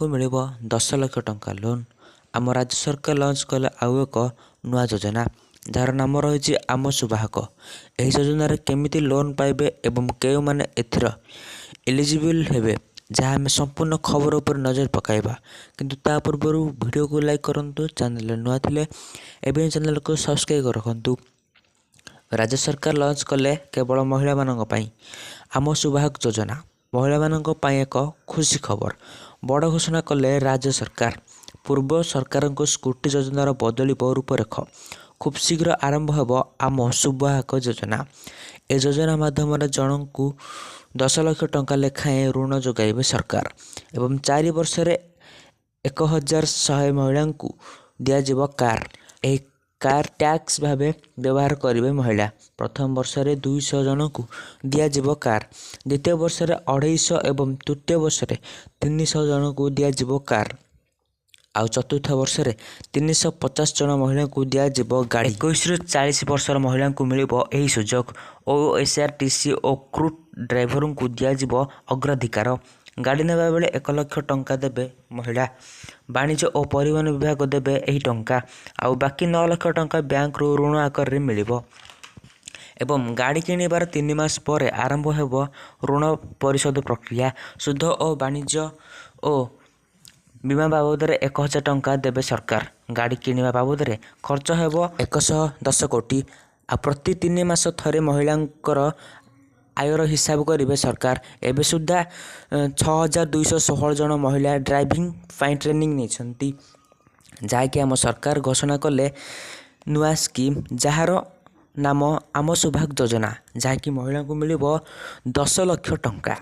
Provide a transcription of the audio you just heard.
को मिल 10 लाख टंका लोन। आम राज्य सरकार लॉन्च कले आउ एक नुआ योजना जार नाम रही आम सुवाहक। यह योजन केमिति लोन पाइबे एवं के मैंने एथर एलिजिबल हेबे जहाँ आम संपूर्ण खबर उपर नजर पकाइबा। किंतु ता पूर्व वीडियो को लाइक करूँ, चैनल नुआ थिले एवं चैनल को सब्सक्राइब रखु। राज्य सरकार लॉन्च कले केवल महिला मानक पई आम सुवाहक योजना। महिला मानक पई एक खुशी खबर बड़ घोषणा कले राज्य सरकार। पूर्व सरकार को स्कूटी योजनार बदली रूपरेख खूब शीघ्र आरंभ होब आम सुवाहक योजना। ए योजना माध्यम जन को 10 लाख टंका लेखाएं ऋण जोगाइबे सरकार एवं 4 वर्ष 1100 महिला को दिज्व कार। एक कार टैक्स भावे व्यवहार करेंगे महिला। प्रथम वर्ष 200 जन को दिज्व कार, द्वितीय वर्ष 250 एवं तृतीय वर्ष 300 जन को दिज्व कार आउ चतुर्थ वर्ष 350 जन महिला को दिज्व गाड़ी। 21 ରୁ 40 वर्षर महिला को मिल यही सुजोग। OSRTC और क्रू ड्राइवर को दिज्व अग्राधिकार। गाड़ी नेबा बेले 1 लाख टंका देबे महिला। वाणिज्य और परिवहन विभाग देबे यही टंका आउ बाकी 9 लाख टंका बैंक रू ऋण आकार मिलिबो। एवं गाड़ी किणवार 3 मास पर आरंभ होब ऋण परिशोध प्रक्रिया। शुद्ध और वाणिज्य और बीमा बाबद 1000 टंका देबे सरकार। गाड़ी किणवा बाबद खर्च होब 110 कोटी। आ प्रति 3 मास थरे महिलांकर आयर हिसाब करेंगे सरकार। एवं सुधा 6216 जन महिला ड्राइविंग फाइन ट्रेनिंग नहीं जहाँकि आम सरकार घोषणा कले नुआ स्कीम जार नाम आम सुवाहक योजना, जहाँकि महिला को मिल 10 लाख टंका।